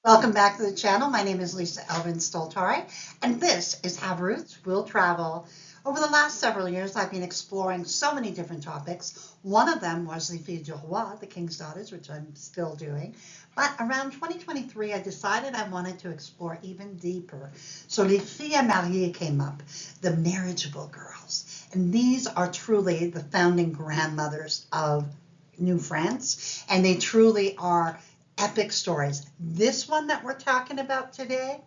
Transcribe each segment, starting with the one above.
Welcome back to the channel. My name is Lisa Elvin Stoltari, and this is Have Roots Will Travel. Over the last several years, I've been exploring so many different topics. One of them was Les Filles du Roi, the King's Daughters, which I'm still doing. But around 2023, I decided I wanted to explore even deeper. So Les Filles Mariées came up, the marriageable girls. And these are truly the founding grandmothers of New France, and they truly are epic stories. This one that we're talking about today,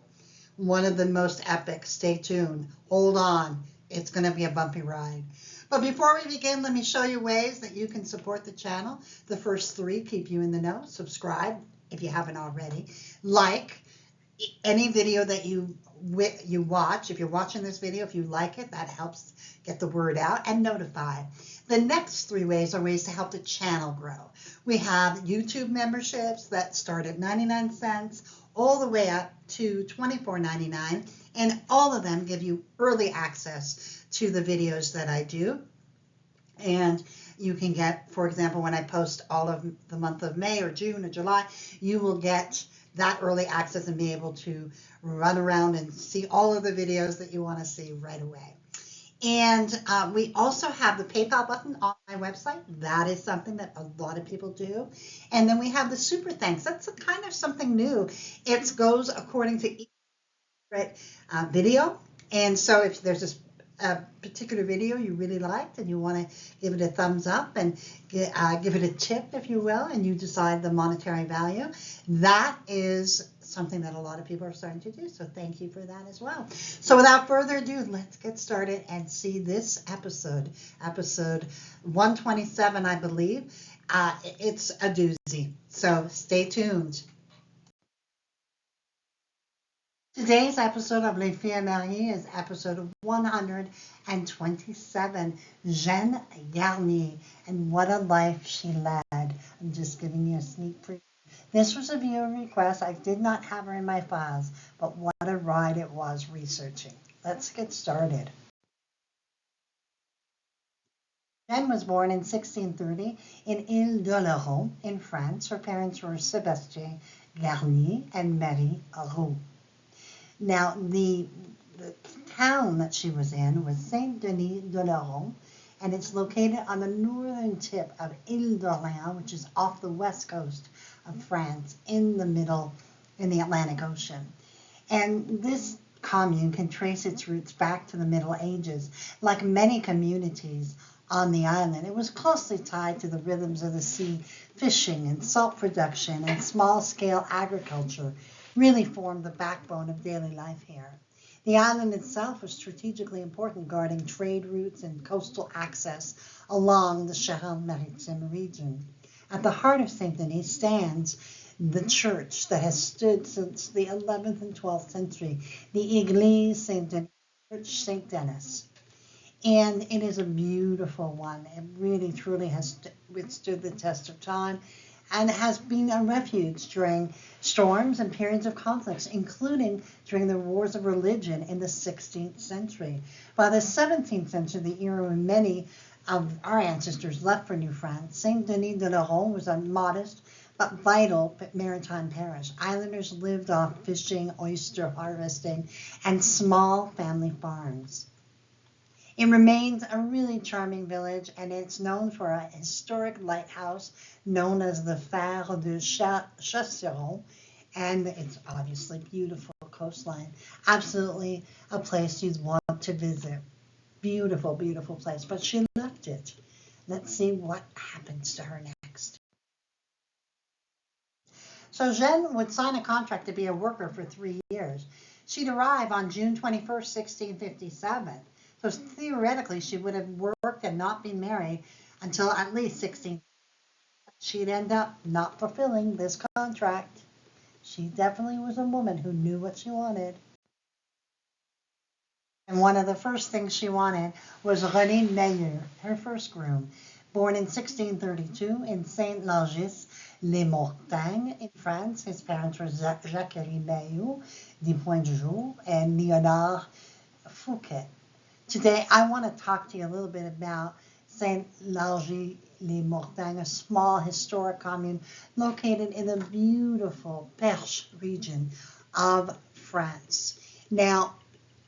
one of the most epic. Stay tuned. Hold on. It's going to be a bumpy ride. But before we begin, let me show you ways that you can support the channel. The first three keep you in the know. Subscribe if you haven't already. Like any video that you watch. If you're watching this video, if you like it, that helps get the word out, and notify. The next three ways are ways to help the channel grow. We have YouTube memberships that start at 99 cents all the way up to $24.99, and all of them give you early access to the videos that I do. And you can get, for example, when I post all of the month of May or June or July, you will get that early access and be able to run around and see all of the videos that you want to see right away. And we also have the PayPal button on my website. That is something that a lot of people do. And then we have the super thanks. That's kind of something new. It goes according to each video. And so if there's a particular video you really liked and you want to give it a thumbs up and give it a tip, if you will, and you decide the monetary value, that is something that a lot of people are starting to do. So thank you for that as well. So without further ado, let's get started and see this episode 127, I believe. It's a doozy. So stay tuned. Today's episode of Les Filles Mariées is episode 127, Jeanne Garnier, and what a life she led. I'm just giving you a sneak preview. This was a viewer request. I did not have her in my files, but what a ride it was researching. Let's get started. Jeanne was born in 1630 in Ile-de-Laurent in France. Her parents were Sébastien Garnier and Marie Roux. Now, the town that she was in was Saint-Denis-de-Laurent, and it's located on the northern tip of Ile-de-Laurent, which is off the west coast of France in the Atlantic Ocean. And this commune can trace its roots back to the Middle Ages. Like many communities on the island, it was closely tied to the rhythms of the sea. Fishing and salt production and small-scale agriculture really formed the backbone of daily life here. The island itself was strategically important, guarding trade routes and coastal access along the Charente-Maritime region. At the heart of Saint-Denis stands the church that has stood since the 11th and 12th century, the Église Saint-Denis, Church St. Denis. And it is a beautiful one. It really, truly has withstood the test of time and has been a refuge during storms and periods of conflicts, including during the wars of religion in the 16th century. By the 17th century, the era when many of our ancestors left for New France, Saint-Denis-de-Laurent was a modest but vital maritime parish. Islanders lived off fishing, oyster harvesting, and small family farms. It remains a really charming village, and it's known for a historic lighthouse known as the Phare de Chasseron, and it's obviously beautiful coastline. Absolutely a place you'd want to visit. Beautiful, beautiful place, but she left it. Let's see what happens to her next. So Jeanne would sign a contract to be a worker for 3 years. She'd arrive on June 21st, 1657. So theoretically, she would have worked and not been married until at least 16. She'd end up not fulfilling this contract. She definitely was a woman who knew what she wanted. And one of the first things she wanted was René Meilleur, her first groom. Born in 1632 in Saint-Largis-les-Montagnes in France, his parents were Jacques-Henri Meilleur, du Point du Jour, and Léonard Fouquet. Today, I want to talk to you a little bit about Saint-Largis les Mortagne, a small historic commune located in the beautiful Perche region of France. Now,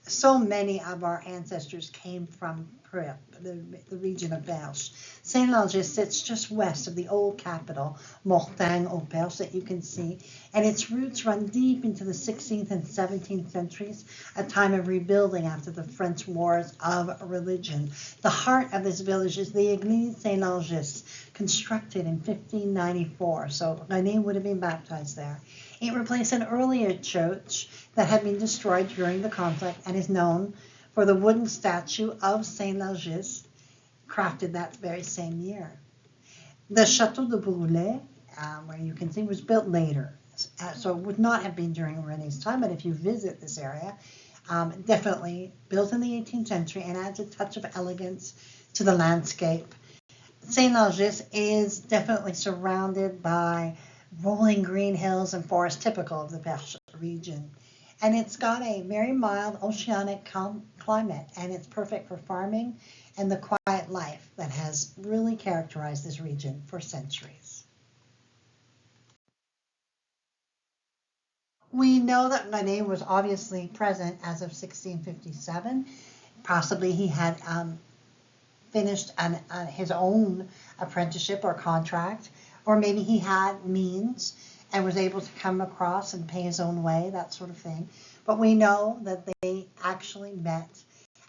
so many of our ancestors came from Prep, the region of Perche. Saint-Lange sits just west of the old capital, Mortagne-au-Perche, that you can see, and its roots run deep into the 16th and 17th centuries, a time of rebuilding after the French wars of religion. The heart of this village is the Église Saint-Lange, constructed in 1594, so René would have been baptized there. It replaced an earlier church that had been destroyed during the conflict and is known for the wooden statue of Saint-Lange, crafted that very same year. The Château de Brulé, where you can see, was built later. So it would not have been during René's time, but if you visit this area, definitely built in the 18th century and adds a touch of elegance to the landscape. Saint-Lange is definitely surrounded by rolling green hills and forests typical of the Perche region. And it's got a very mild oceanic climate, and it's perfect for farming and the quiet life that has really characterized this region for centuries. We know that Gagne was obviously present as of 1657. Possibly he had finished his own apprenticeship or contract, or maybe he had means and was able to come across and pay his own way, that sort of thing. But we know that they actually met,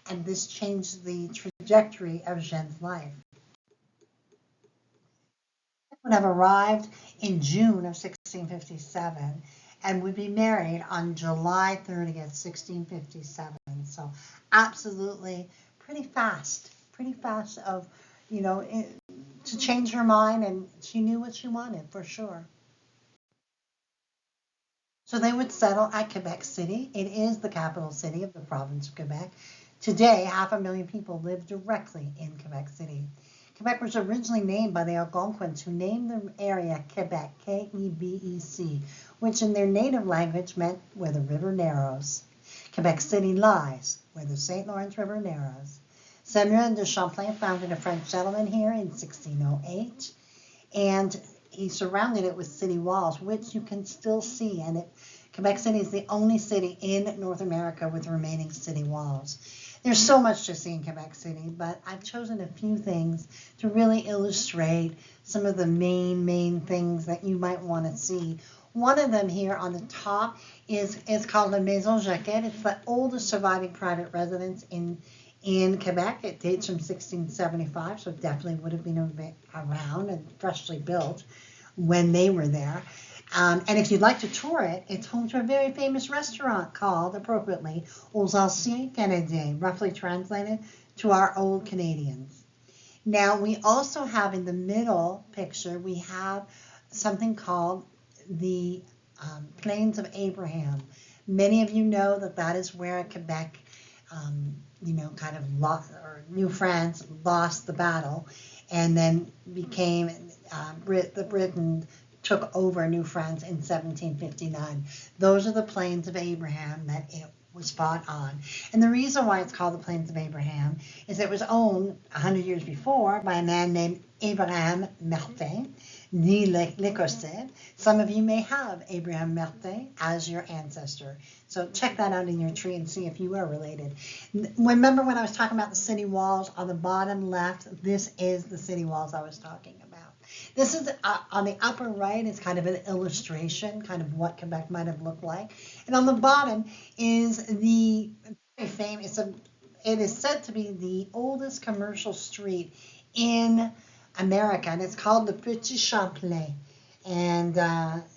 and this changed the trajectory of Jeanne's life. He would have arrived in June of 1657 and would be married on July 30th, 1657. So absolutely pretty fast of, to change her mind, and she knew what she wanted for sure. So they would settle at Quebec City. It is the capital city of the province of Quebec. Today, 500,000 people live directly in Quebec City. Quebec was originally named by the Algonquins, who named the area Quebec, K-E-B-E-C, which in their native language meant where the river narrows. Quebec City lies where the St. Lawrence River narrows. Samuel de Champlain founded a French settlement here in 1608, and he surrounded it with city walls, which you can still see. And Quebec City is the only city in North America with remaining city walls. There's so much to see in Quebec City, but I've chosen a few things to really illustrate some of the main things that you might want to see. One of them here on the top is called La Maison Jacquette. It's the oldest surviving private residence in Quebec. It dates from 1675, so it definitely would have been around and freshly built when they were there. And if you'd like to tour it, it's home to a very famous restaurant called, appropriately, Aux Anciens Canadiens, roughly translated to our old Canadians. Now, we also have in the middle picture, we have something called the Plains of Abraham. Many of you know that that is where Quebec kind of New France lost the battle, and then became Britain took over New France in 1759. Those are the Plains of Abraham that it was fought on. And the reason why it's called the Plains of Abraham is it was owned 100 years before by a man named Abraham Martin, l'Écossais. Some of you may have Abraham Martin as your ancestor. So check that out in your tree and see if you are related. Remember when I was talking about the city walls on the bottom left? This is the city walls I was talking about. This is on the upper right is kind of an illustration, kind of what Quebec might have looked like. And on the bottom is the very famous, it is said to be the oldest commercial street in America, and it's called the Petit Champlain. And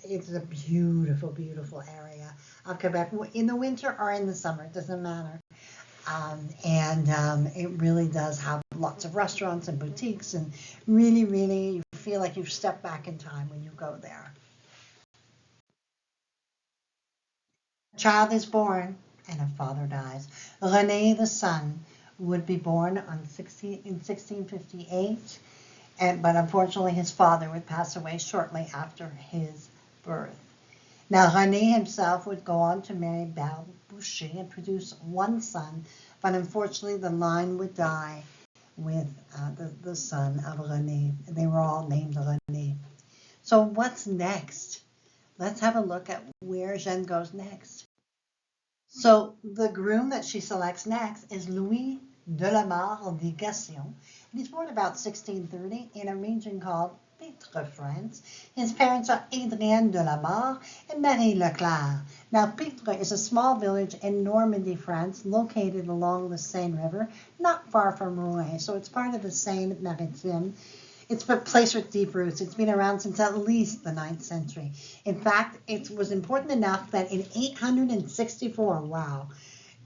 it's a beautiful, beautiful area of Quebec, in the winter or in the summer, it doesn't matter. It really does have lots of restaurants and boutiques, and really, really, you feel like you've stepped back in time when you go there. A child is born and a father dies. René, the son, would be born in 1658, but unfortunately his father would pass away shortly after his birth. Now, René himself would go on to marry Belle Boucher and produce one son, but unfortunately the line would die with the son of René. They were all named René. So what's next? Let's have a look at where Jeanne goes next. So the groom that she selects next is Louis de la Mare de Gassion. And he's born about 1630 in a region called Pitre, France. His parents are Adrienne de la Mare and Marie Leclerc. Now, Pitre is a small village in Normandy, France, located along the Seine River, not far from Rouen. So it's part of the Seine Maritime. It's a place with deep roots. It's been around since at least the 9th century. In fact, it was important enough that in 864, wow,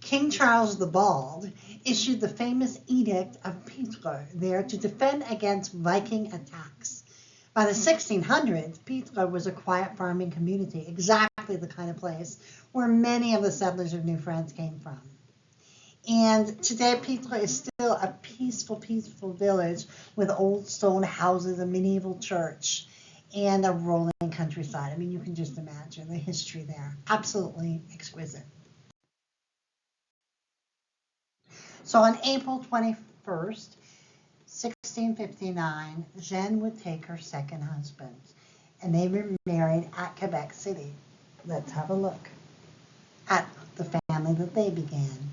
King Charles the Bald issued the famous Edict of Pitre there to defend against Viking attacks. By the 1600s, Pitre was a quiet farming community, exactly the kind of place where many of the settlers of New France came from. And today, Pitre is still a peaceful village with old stone houses, a medieval church, and a rolling countryside. I mean, you can just imagine the history there. Absolutely exquisite. So on April 21st, 1659, Jeanne would take her second husband, and they were married at Quebec City. Let's have a look at the family that they began.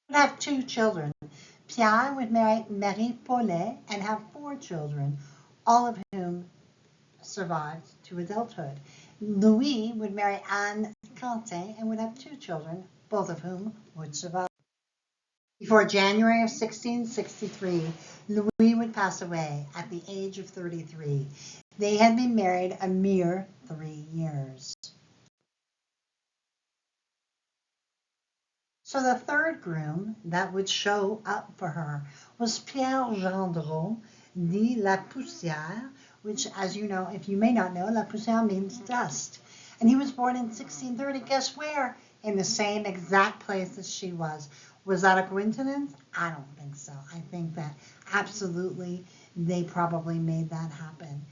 Would have 2 children. Pierre would marry Marie Paulet and have 4 children, all of whom survived to adulthood. Louis would marry Anne Quentin and would have 2 children, both of whom would survive. Before January of 1663, Louis would pass away at the age of 33. They had been married a mere 3 years. So the third groom that would show up for her was Pierre Gendreau de la Poussière, which, as you know, if you may not know, la poussière means dust. And he was born in 1630. Guess where? In the same exact place as she was. Was that a coincidence? I don't think so. I think that absolutely they probably made that happen.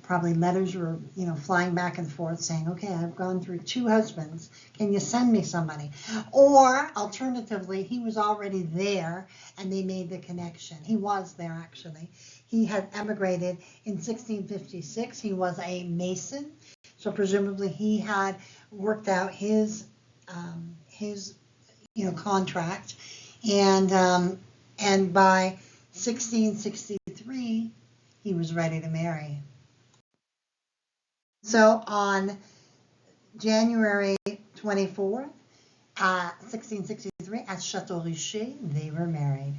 Probably letters were, flying back and forth saying, okay, I've gone through 2 husbands. Can you send me somebody? Or alternatively, he was already there and they made the connection. He was there, actually. He had emigrated in 1656. He was a mason. So presumably he had worked out his contract. And by 1663, he was ready to marry. So on January 24th, 1663, at Château Richer, they were married.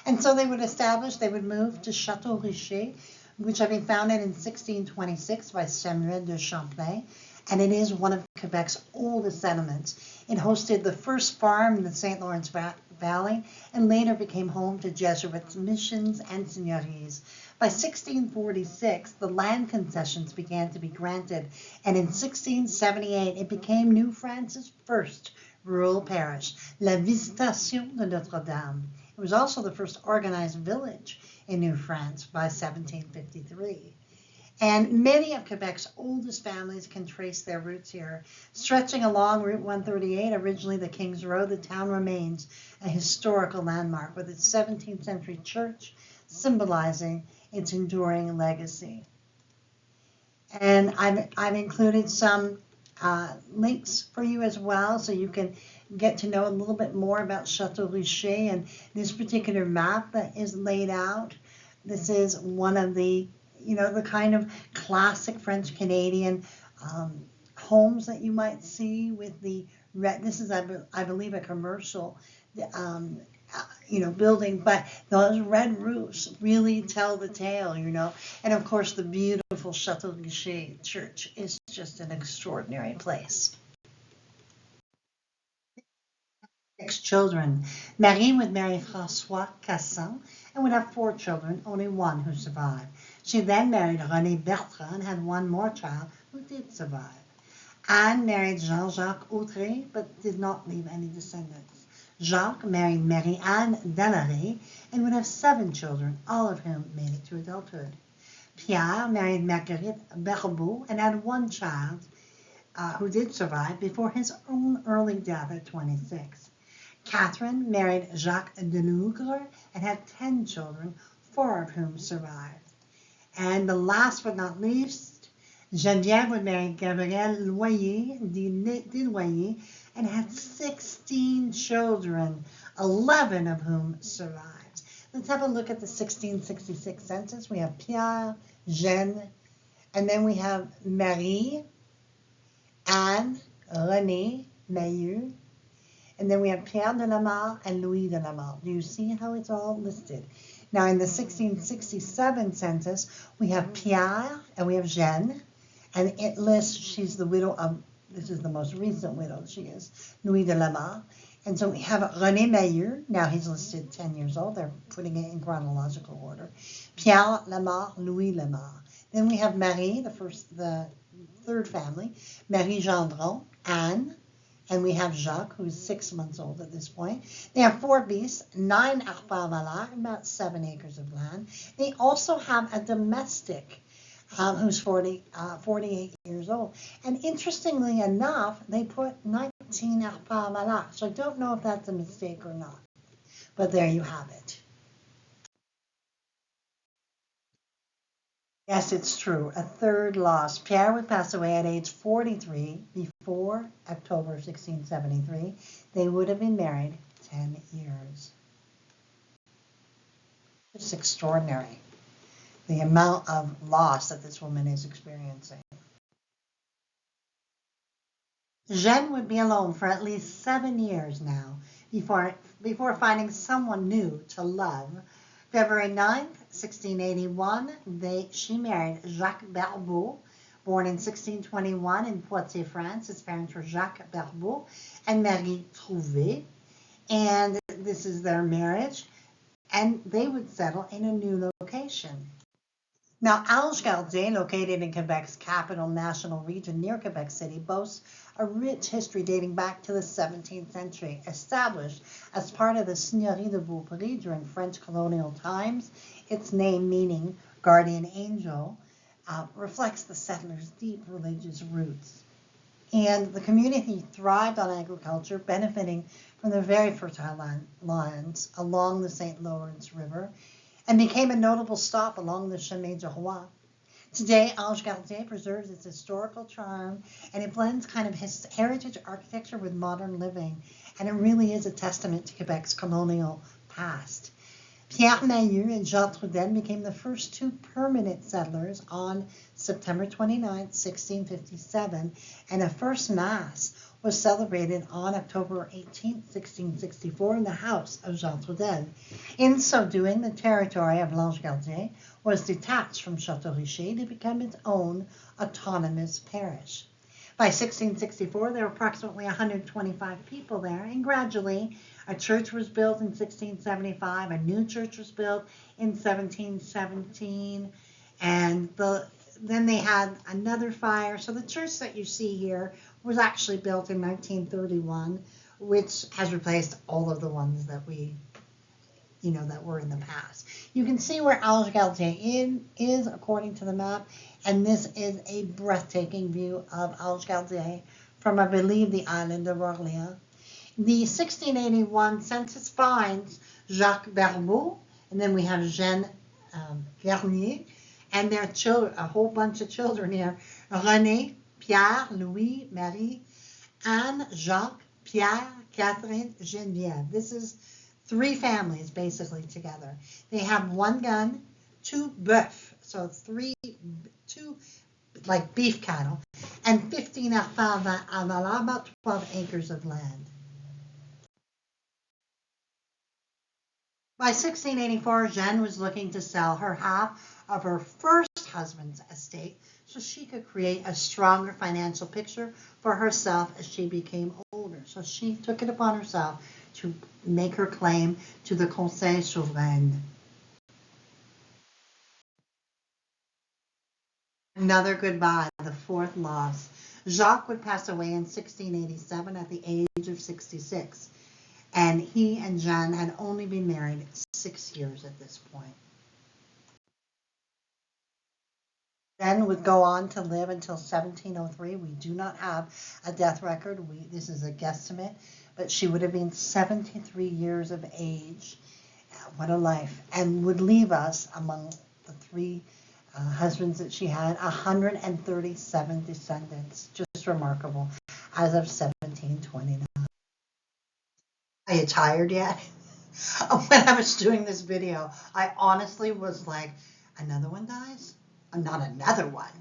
And so they would move to Château Richer, which had been founded in 1626 by Samuel de Champlain, and it is one of Quebec's oldest settlements. It hosted the first farm in the St. Lawrence Valley and later became home to Jesuit missions and seigneuries. By 1646, the land concessions began to be granted, and in 1678, it became New France's first rural parish, La Visitation de Notre-Dame. It was also the first organized village in New France by 1753. And many of Quebec's oldest families can trace their roots here. Stretching along Route 138, originally the King's Road, the town remains a historical landmark with its 17th century church symbolizing its enduring legacy. And I've included some links for you as well, so you can get to know a little bit more about Château Richer and this particular map that is laid out. This is one of the the kind of classic French Canadian homes that you might see with the red. This is, I believe, a commercial, building, but those red roofs really tell the tale, And of course, the beautiful Château Richer Church is just an extraordinary place. 6 children. Marie would marry François Cassin and would have 4 children, only one who survived. She then married René Bertrand and had one more child who did survive. Anne married Jean-Jacques Autré but did not leave any descendants. Jacques married Marie-Anne Dallaret and would have 7 children, all of whom made it to adulthood. Pierre married Marguerite Berbeau and had 1 child, who did survive before his own early death at 26. Catherine married Jacques de Lougre and had 10 children, 4 of whom survived. And the last but not least, Geneviève would marry Gabriel Loyer de Loyer and had 16 children, 11 of whom survived. Let's have a look at the 1666 census. We have Pierre, Jeanne, and then we have Marie, Anne, René, Mailleux, and then we have Pierre de la Mare and Louis de la Mare. Do you see how it's all listed? Now in the 1667 census, we have Pierre and we have Jeanne, and it lists she's the widow of, this is the most recent widow she is, Louis de la Mare. And so we have René Mailleux, now he's listed 10 years old, they're putting it in chronological order. Pierre Lamare, Louis Lamare. Then we have Marie, the third family, Marie Gendron, Anne, and we have Jacques, who's 6 months old at this point. They have 4 beasts, 9 arpents valaires, about 7 acres of land. They also have a domestic who's 48 years old. And interestingly enough, they put 19 arpents valaires. So I don't know if that's a mistake or not. But there you have it. Yes, it's true. A third loss. Pierre would pass away at age 43 before October 1673. They would have been married 10 years. It's extraordinary, the amount of loss that this woman is experiencing. Jeanne would be alone for at least 7 years now before finding someone new to love. February 9th, 1681, she married Jacques Barbeau, born in 1621 in Poitiers, France. His parents were Jacques Barbeau and Marie Trouvé, and this is their marriage, and they would settle in a new location. Now, Ange-Gardien, located in Quebec's capital national region near Quebec City, boasts a rich history dating back to the 17th century. Established as part of the Seigneurie de Beaupré during French colonial times, its name meaning guardian angel reflects the settlers' deep religious roots. And the community thrived on agriculture, benefiting from the very fertile lands along the St. Lawrence River, and became a notable stop along the Chemin du Roi. Today, Ange-Gardien preserves its historical charm, and it blends kind of heritage architecture with modern living, and it really is a testament to Quebec's colonial past. Pierre Mailleux and Jean Trudel became the first 2 permanent settlers on September 29, 1657, and a first Mass was celebrated on October 18, 1664 in the house of Jean Trudel. In so doing, the territory of L'Ange-Gardien was detached from Château Richer to become its own autonomous parish. By 1664, there were approximately 125 people there, and gradually a church was built in 1675, a new church was built in 1717, and then they had another fire. So the church that you see here was actually built in 1931, which has replaced all of the ones that that were in the past. You can see where Ange-Gardien is according to the map, and this is a breathtaking view of Ange-Gardien from, I believe, the island of Orléans. The 1681 census finds Jacques Barbeau, and then we have Jeanne Garnier, and their children, a whole bunch of children here, René, Pierre, Louis, Marie, Anne, Jacques, Pierre, Catherine, Geneviève. This is 3 families basically together. They have 1 gun, 2 bœufs, so 2 like beef cattle, and 15 arpents valaires, about 12 acres of land. By 1684, Jeanne was looking to sell her half of her first husband's estate so she could create a stronger financial picture for herself as she became older. So she took it upon herself to make her claim to the Conseil Souverain. Another goodbye, the 4th loss. Jacques would pass away in 1687 at the age of 66, and he and Jeanne had only been married 6 years at this point. Jeanne would go on to live until 1703. We do not have a death record. This is a guesstimate, but she would have been 73 years of age. What a life. And would leave us, among the three husbands that she had, 137 descendants. Just remarkable, as of 1729. Are you tired yet? When I was doing this video, I honestly was like, another one dies? Not another one.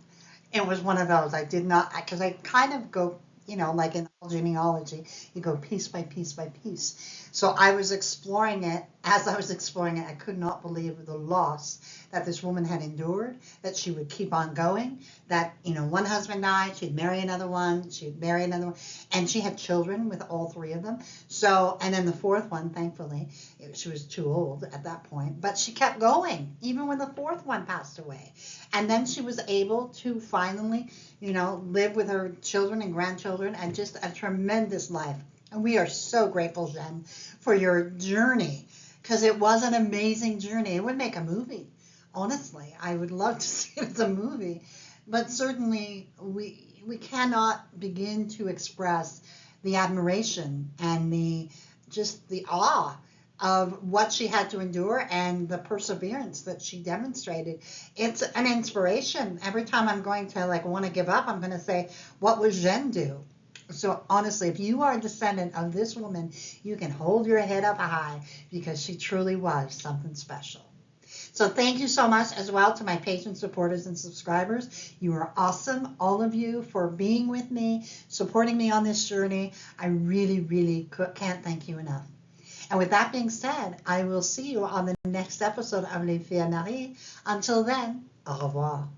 It was one of those. I did not, because I kind of go, like in genealogy, you go piece by piece by piece. So I was exploring it. As I was exploring it, I could not believe the loss that this woman had endured, that she would keep on going, that, one husband died, she'd marry another one, she'd marry another one, and she had children with all three of them. So, and then the fourth one, thankfully, she was too old at that point, but she kept going, even when the fourth one passed away. And then she was able to finally, live with her children and grandchildren, and just a tremendous life. And we are so grateful, Jeanne, for your journey, because it was an amazing journey. It would make a movie. Honestly, I would love to see it as a movie, but certainly we cannot begin to express the admiration and the awe of what she had to endure and the perseverance that she demonstrated. It's an inspiration. Every time I'm going to want to give up, I'm going to say, what would Jeanne do? So honestly, if you are a descendant of this woman, you can hold your head up high, because she truly was something special. So thank you so much as well to my patron supporters and subscribers. You are awesome, all of you, for being with me, supporting me on this journey. I really, really can't thank you enough. And with that being said, I will see you on the next episode of Les Filles Marie. Until then, au revoir.